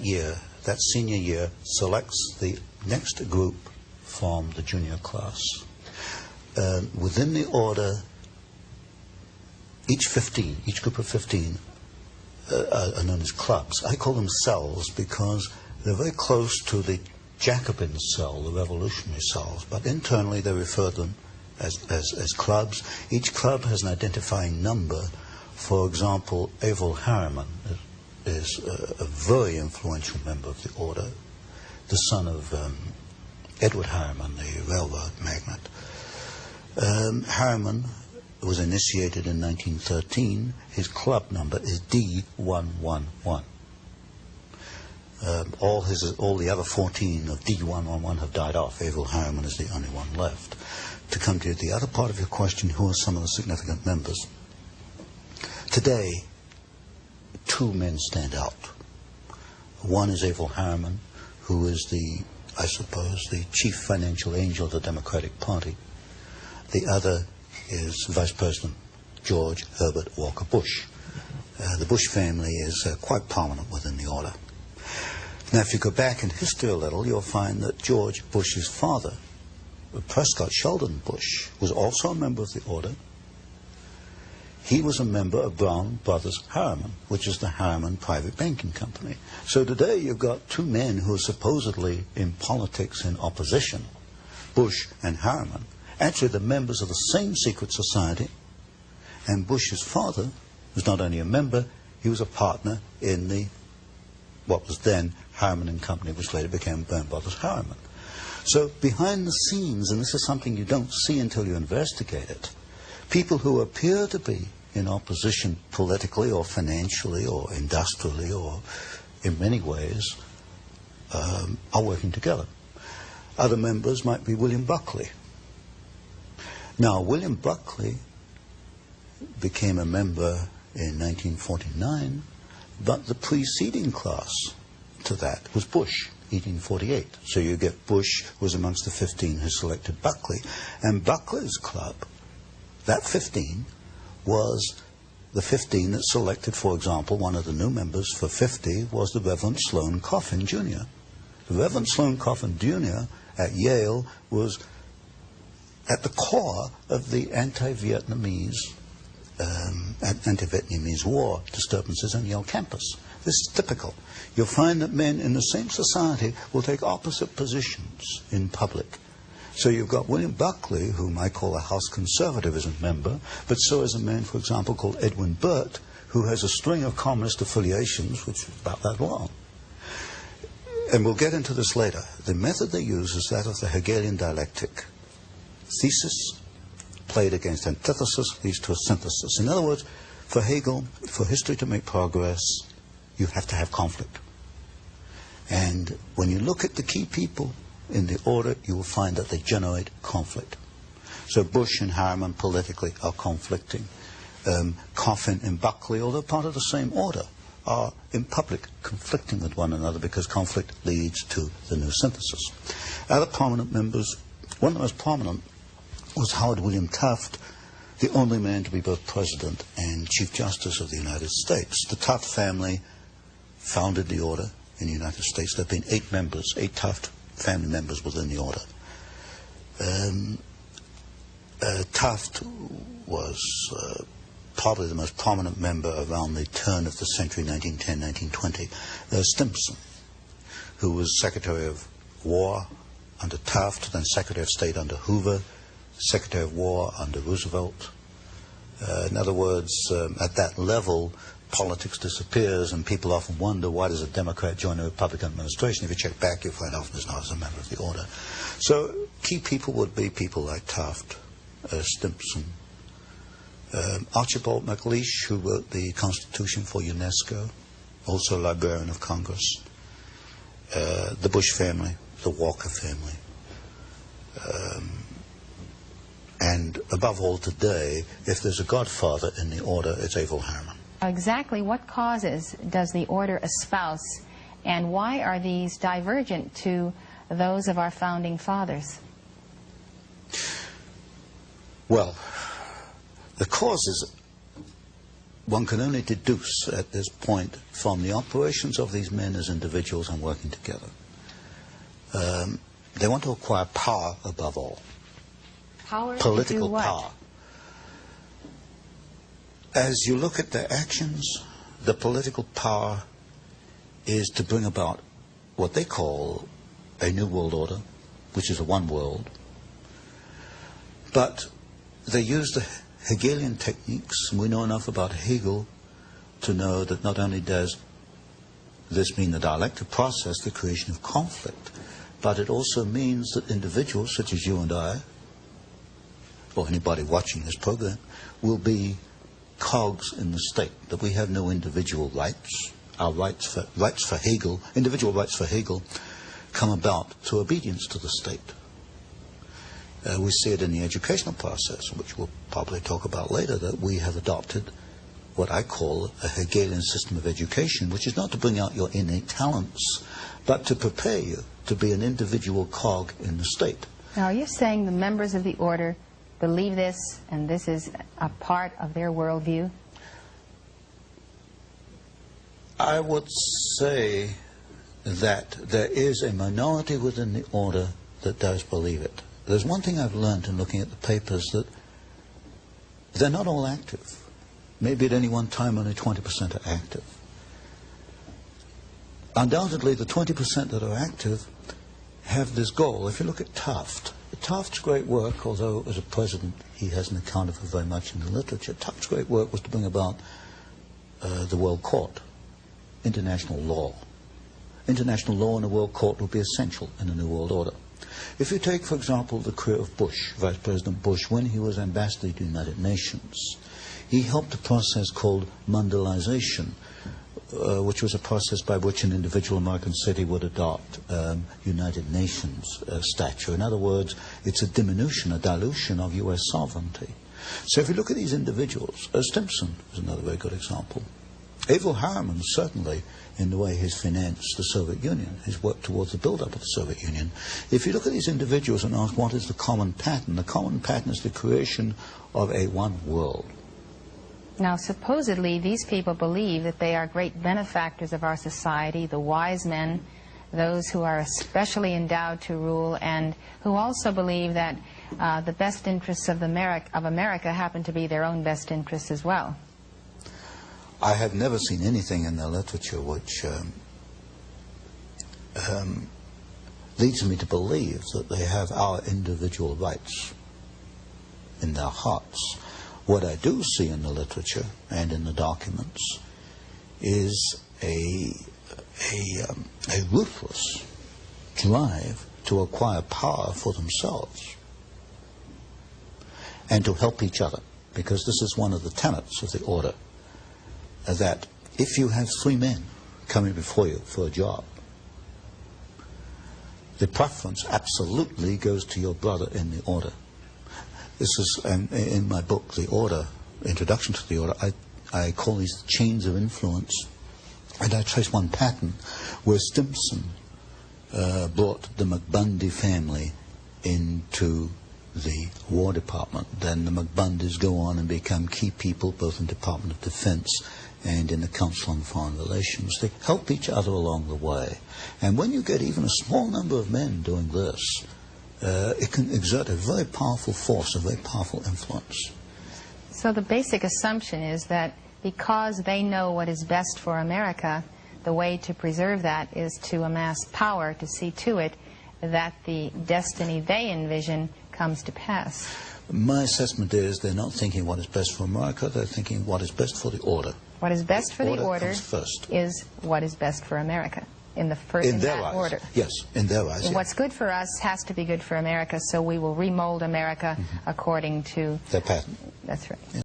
year, that senior year, selects the next group from the junior class. Within the order, each group of 15 are known as clubs. I call them cells because they're very close to the Jacobin cell, the revolutionary cells, but internally they refer to them as clubs. Each club has an identifying number. For example, Averell Harriman is a very influential member of the order, the son of Edward Harriman, the railroad magnate. Harriman was initiated in 1913. His club number is D111. All the other 14 of D111 have died off. Averell Harriman is the only one left. To come to the other part of your question, who are some of the significant members? Today, two men stand out. One is Averell Harriman, who is I suppose, the chief financial angel of the Democratic Party. The other is Vice President George Herbert Walker Bush. The Bush family is quite prominent within the order. Now, if you go back in history a little, you'll find that George Bush's father, Prescott Sheldon Bush, was also a member of the order. He was a member of Brown Brothers Harriman, which is the Harriman private banking company. So today you've got two men who are supposedly in politics in opposition, Bush and Harriman, actually the members of the same secret society. And Bush's father was not only a member, he was a partner in what was then Harriman and Company, which later became Brown Brothers Harriman. So behind the scenes, and this is something you don't see until you investigate it, people who appear to be in opposition politically or financially or industrially or in many ways are working together. Other members might be William Buckley. Now, William Buckley became a member in 1949, but the preceding class to that was Bush, 1848. So you get Bush was amongst the 15 who selected Buckley. And Buckley's club, that 15, was the 15 that selected, for example, one of the new members for 50 was the Reverend Sloane Coffin Jr. The Reverend Sloane Coffin Jr. at Yale was at the core of the anti-Vietnamese war disturbances on Yale campus. This is typical. You'll find that men in the same society will take opposite positions in public. So you've got William Buckley, whom I call a House Conservatism member, but so is a man, for example, called Edwin Burt, who has a string of communist affiliations, which is about that long. And we'll get into this later. The method they use is that of the Hegelian dialectic. Thesis played against antithesis leads to a synthesis. In other words, for Hegel, for history to make progress, you have to have conflict. And when you look at the key people in the order, you will find that they generate conflict. So Bush and Harriman politically are conflicting. Coffin and Buckley, although part of the same order, are in public conflicting with one another because conflict leads to the new synthesis. Other prominent members, one of the most prominent was Howard William Taft, the only man to be both President and Chief Justice of the United States. The Taft family founded the order in the United States. There have been 8 members, 8 Taft family members within the order. Taft was probably the most prominent member around the turn of the century, 1910, 1920. Stimson, who was Secretary of War under Taft, then Secretary of State under Hoover, Secretary of War under Roosevelt. In other words, at that level, politics disappears, and people often wonder, why does a Democrat join a Republican administration? If you check back, you'll find often it's not as a member of the order. So key people would be people like Taft, Stimson, Archibald MacLeish, who wrote the Constitution for UNESCO, also Librarian of Congress, the Bush family, the Walker family, and above all today, if there's a godfather in the order, it's Averell Harriman. Exactly what causes does the order espouse, and why are these divergent to those of our founding fathers? Well, the causes one can only deduce at this point from the operations of these men as individuals and working together. They want to acquire power above all. Power Political to do what? power. As you look at their actions, the political power is to bring about what they call a new world order, which is a one world. But they use the Hegelian techniques, and we know enough about Hegel to know that not only does this mean the dialectic process, the creation of conflict, but it also means that individuals such as you and I, or anybody watching this program, will be cogs in the state, that we have no individual rights. Our rights for Hegel, individual rights for Hegel, come about through obedience to the state. We see it in the educational process, which we'll probably talk about later, that we have adopted what I call a Hegelian system of education, which is not to bring out your innate talents, but to prepare you to be an individual cog in the state. Now, are you saying the members of the order believe this, and this is a part of their worldview? I would say that there is a minority within the order that does believe it. There's one thing I've learned in looking at the papers, that they're not all active. Maybe at any one time only 20% are active. Undoubtedly, the 20% that are active have this goal. If you look at Taft's great work, although as a president he hasn't accounted for very much in the literature, Taft's great work was to bring about the World Court, international law. International law in a World Court will be essential in a New World Order. If you take, for example, the career of Bush, Vice President Bush, when he was ambassador to the United Nations, he helped a process called Mondialization, which was a process by which an individual American city would adopt United Nations stature. In other words, it's a diminution, a dilution of U.S. sovereignty. So if you look at these individuals, Stimson is another very good example. Averell Harriman, certainly, in the way he's financed the Soviet Union, he's worked towards the build-up of the Soviet Union. If you look at these individuals and ask what is the common pattern, the common pattern is the creation of a one world. Now, supposedly, these people believe that they are great benefactors of our society, the wise men, those who are especially endowed to rule, and who also believe that the best interests of America happen to be their own best interests as well. I have never seen anything in their literature which leads me to believe that they have our individual rights in their hearts. What I do see in the literature and in the documents is a ruthless drive to acquire power for themselves and to help each other, because this is one of the tenets of the order, that if you have three men coming before you for a job, the preference absolutely goes to your brother in the order. This is, in my book, The Order, Introduction to the Order, I call these chains of influence. And I trace one pattern where Stimson brought the McBundy family into the War Department. Then the McBundys go on and become key people both in the Department of Defense and in the Council on Foreign Relations. They help each other along the way. And when you get even a small number of men doing this, it can exert a very powerful force, a very powerful influence. So the basic assumption is that because they know what is best for America, the way to preserve that is to amass power to see to it that the destiny they envision comes to pass. My assessment is they're not thinking what is best for America, they're thinking what is best for the order. What is best for the order first. Is what is best for America. In the first, in their that eyes. order. Yes, in their eyes. What's good for us has to be good for America, so we will remold America according to their pattern. That's right. Yeah.